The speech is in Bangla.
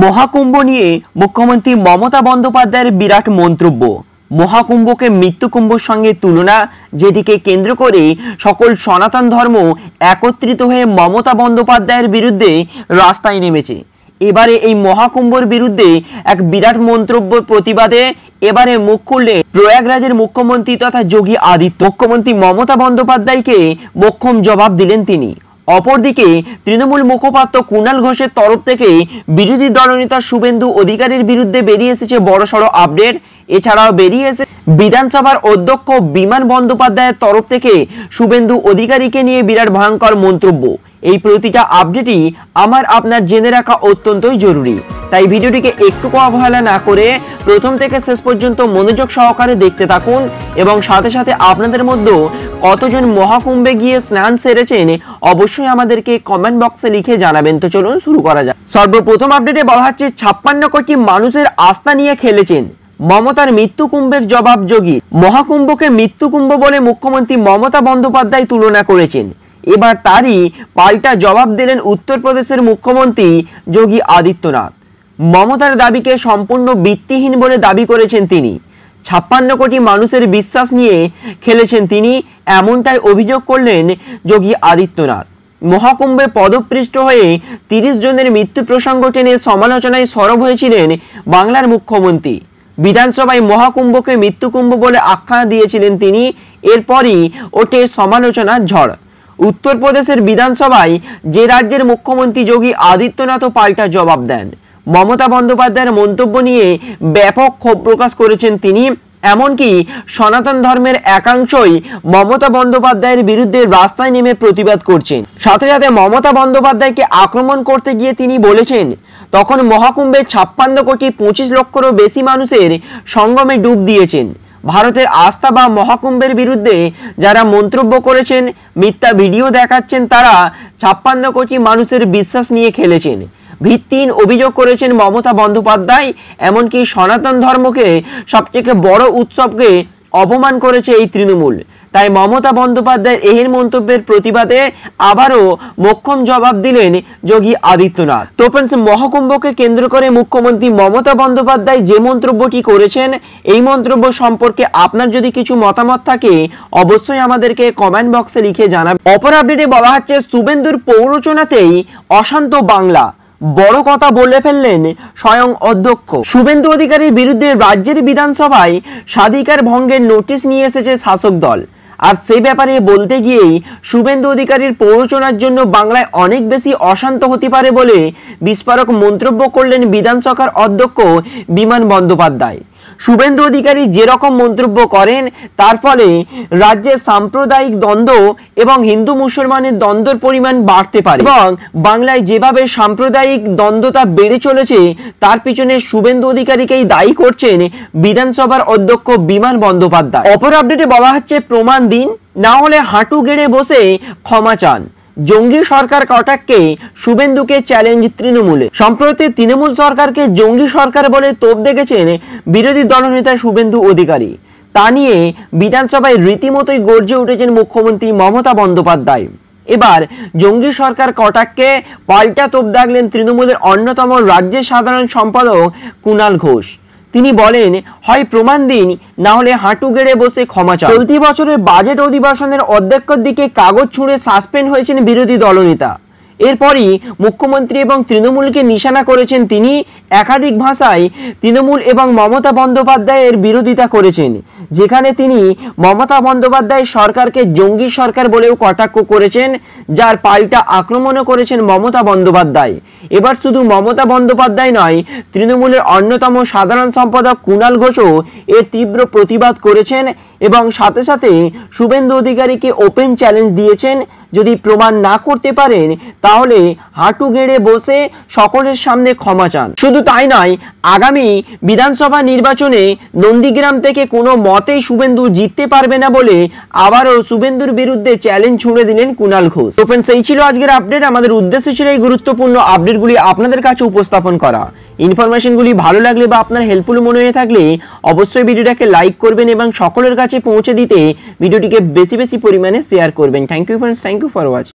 মহাকুম্ভ নিয়ে মুখ্যমন্ত্রী মমতা বন্দ্যোপাধ্যায়ের বিরাট মন্তব্য। মহাকুম্ভকে মৃত্যুকুম্ভের সঙ্গে তুলনা, যেটিকে কেন্দ্র করে সকল সনাতন ধর্ম একত্রিত হয়ে মমতা বন্দ্যোপাধ্যায়ের বিরুদ্ধে রাস্তায় নেমেছে। এবারে এই মহাকুম্ভের বিরুদ্ধে এক বিরাট মন্তব্য প্রতিবাদে এবারে মুখ খুললে প্রয়াগরাজের মুখ্যমন্ত্রী তথা যোগী আদিত্য। মুখ্যমন্ত্রী মমতা বন্দ্যোপাধ্যায়কে মোক্ষম জবাব দিলেন তিনি। অপরদিকে তৃণমূল মুখপাত্র কুণাল ঘোষের তরফ থেকে বিরোধী দলনেতা শুভেন্দু অধিকারীর বিরুদ্ধে বেরিয়ে এসেছে বড়সড় আপডেট। এছাড়াও বেরিয়ে এসে বিধানসভার অধ্যক্ষ বিমান বন্দ্যোপাধ্যায়ের তরফ থেকে শুভেন্দু অধিকারীকে নিয়ে বিরাট ভয়ঙ্কর মন্তব্য। এই প্রতিটা আপডেটই আমার আপনার জেনে রাখা অত্যন্তই জরুরি, তাই ভিডিওটিকে একটুকু অবহেলা না করে প্রথম থেকে শেষ পর্যন্ত মনোযোগ সহকারে দেখতে থাকুন এবং সাথে সাথে আপনাদের মধ্যে কতজন মহাকুম্ভে গিয়ে স্নান সেরেছেন অবশ্যই আমাদেরকে কমেন্ট বক্সে লিখে জানাবেন। তো চলুন শুরু করা যাক। সর্বপ্রথম আপডেটে বলা হচ্ছে 56 কোটি মানুষের আস্থা নিয়ে খেলেছেন, মমতার মৃত্যুকুম্ভের জবাব যোগী। মহাকুম্ভকে মৃত্যুকুম্ভ বলে মুখ্যমন্ত্রী মমতা বন্দ্যোপাধ্যায় তুলনা করেছেন। এবার তারই পাল্টা জবাব দিলেন উত্তরপ্রদেশের মুখ্যমন্ত্রী যোগী আদিত্যনাথ। মমতার দাবিকে সম্পূর্ণ ভিত্তিহীন বলে দাবি করেছেন তিনি। 56 কোটি মানুষের বিশ্বাস নিয়ে খেলেছেন তিনি, এমনটাই অভিযোগ করলেন যোগী আদিত্যনাথ। মহাকুম্ভে পদপৃষ্ট হয়ে 30 জনের মৃত্যু প্রসঙ্গ টেনে সমালোচনায় সরব হয়েছিলেন বাংলার মুখ্যমন্ত্রী। বিধানসভায় মহাকুম্ভকে মৃত্যুকুম্ভ বলে আখ্যা দিয়েছিলেন তিনি। এরপরই ওঠে সমালোচনার ঝড়। উত্তরপ্রদেশের বিধানসভায় যে রাজ্যের মুখ্যমন্ত্রী যোগী আদিত্যনাথও পাল্টা জবাব দেন। মমতা বন্দ্যোপাধ্যায়ের মন্তব্য নিয়ে ব্যাপক ক্ষোভ প্রকাশ করেছেন তিনি। এমনকি সনাতন ধর্মের একাংশই মমতা বন্দ্যোপাধ্যায়ের বিরুদ্ধে রাস্তায় নেমে প্রতিবাদ করছেন। সাথে সাথে মমতা বন্দ্যোপাধ্যায়কে আক্রমণ করতে গিয়ে তিনি বলেছেন, তখন মহাকুম্ভে 56 কোটি 25 লক্ষেরও বেশি মানুষের সঙ্গমে ডুব দিয়েছেন। ভারতের আস্থা বা মহাকুম্ভের বিরুদ্ধে যারা মন্তব্য করেছেন, মিথ্যা ভিডিও দেখাচ্ছেন, তারা 56 কোটি মানুষের বিশ্বাস নিয়ে খেলেছেন। ভিত্তিহীন অভিযোগ করেছেন মমতা বন্দ্যোপাধ্যায়। এমনকি সনাতন ধর্মকে সবথেকে বড় উৎসবকে অপমান করেছে এই তৃণমূল। তাই মমতা বন্দ্যোপাধ্যায়ের এই মন্তব্যের প্রতিবাদে আবারও মোক্ষম জবাব দিলেন যোগী আদিত্যনাথ। তো ফ্রেন্ডস, মহাকুম্ভকে কেন্দ্র করে মুখ্যমন্ত্রী মমতা বন্দ্যোপাধ্যায় যে মন্তব্যটি করেছেন, এই মন্তব্য সম্পর্কে আপনার যদি কিছু মতামত থাকে অবশ্যই আমাদেরকে কমেন্ট বক্সে লিখে জানাবেন। অপর আপডেটে বলা হচ্ছে শুভেন্দুর প্ররোচনাতেই অশান্ত বাংলা, বড় কথা বলে ফেললেন স্বয়ং অধ্যক্ষ। শুভেন্দু অধিকারীর বিরুদ্ধে রাজ্যের বিধানসভায় স্বাধিকার ভঙ্গের নোটিশ নিয়ে এসেছে শাসক দল। আর সেই ব্যাপারে বলতে গিয়েই শুভেন্দু অধিকারীর প্ররোচনার জন্য বাংলায় অনেক বেশি অশান্ত হতে পারে বলে বিস্ফোরক মন্তব্য করলেন বিধানসভার অধ্যক্ষ বিমান বন্দ্যোপাধ্যায়। শুভেন্দু অধিকারী যেরকম মন্তব্য করেন তার ফলে রাজ্যে সাম্প্রদায়িক দ্বন্দ্ব এবং হিন্দু মুসলমানের দ্বন্দ্বের পরিমাণ বাড়তে পারে এবং বাংলায় যেভাবে সাম্প্রদায়িক দ্বন্দ্বতা বেড়ে চলেছে তার পিছনে শুভেন্দু অধিকারীকেই দায়ী করছেন বিধানসভার অধ্যক্ষ বিমান বন্দ্যোপাধ্যায়। অপর আপডেটে বলা হচ্ছে প্রমাণ দিন, না হলে হাঁটু গেড়ে বসে ক্ষমা চান। জঙ্গি সরকার কটাক্ষে শুভেন্দুকে চ্যালেঞ্জ তৃণমূলে। সম্প্রতি তৃণমূল সরকারকে জঙ্গি সরকার বলে তোপ দেখেছেন বিরোধী দলনেতা শুভেন্দু অধিকারী। তা নিয়ে বিধানসভায় রীতিমতোই গর্জে উঠেছেন মুখ্যমন্ত্রী মমতা বন্দ্যোপাধ্যায়। এবার জঙ্গি সরকার কটাক্ষে পাল্টা তোপ দাগলেন তৃণমূলের অন্যতম রাজ্যের সাধারণ সম্পাদক কুণাল ঘোষ। তিনি বলেন, হয় প্রমাণ দিন, না হলে হাঁটু গেড়ে বসে ক্ষমা চান। চলতি বছরের বাজেট অধিবেশনের অধ্যক্ষের দিকে কাগজ ছুঁড়ে সাসপেন্ড হয়েছেন বিরোধী দলনেতা। এরপরই মুখ্যমন্ত্রী এবং তৃণমূলকে নিশানা করেছেন তিনি। একাধিক ভাষায় তৃণমূল এবং মমতা বন্দ্যোপাধ্যায়ের বিরোধিতা করেছেন, যেখানে তিনি মমতা বন্দ্যোপাধ্যায় সরকারকে জঙ্গি সরকার বলেও কটাক্ষ করেছেন, যার পাল্টা আক্রমণও করেছেন মমতা বন্দ্যোপাধ্যায়। এবার শুধু মমতা বন্দ্যোপাধ্যায় নয়, তৃণমূলের অন্যতম সাধারণ সম্পাদক কুণাল ঘোষও এর তীব্র প্রতিবাদ করেছেন এবং সাথে সাথে শুভেন্দু অধিকারীকে ওপেন চ্যালেঞ্জ দিয়েছেন, যদি প্রমাণ না করতে পারেন তাহলে হাঁটু গেড়ে বসে সকলের সামনে ক্ষমা চান। শুধু তাই নয়, আগামী বিধানসভা নির্বাচনে নন্দীগ্রাম থেকে কোনো মতেই শুভেন্দু জিততে পারবে না বলে আবারও শুভেন্দুর বিরুদ্ধে চ্যালেঞ্জ ছুঁড়ে দিলেন কুণাল ঘোষ। তো ফ্রেন্ডস, এই ছিল আজকের আপডেট। আমাদের উদ্দেশ্য ছিল এই গুরুত্বপূর্ণ আপডেটগুলি আপনাদের কাছে উপস্থাপন করা। ইনফরমেশনগুলি ভালো লাগলে বা আপনার হেল্পফুল মনে হয়ে থাকলে অবশ্যই ভিডিওটাকে লাইক করবেন এবং সকলের কাছে পৌঁছে দিতে ভিডিওটিকে বেশি বেশি পরিমাণে শেয়ার করবেন। Thank you friends, thank you for watching.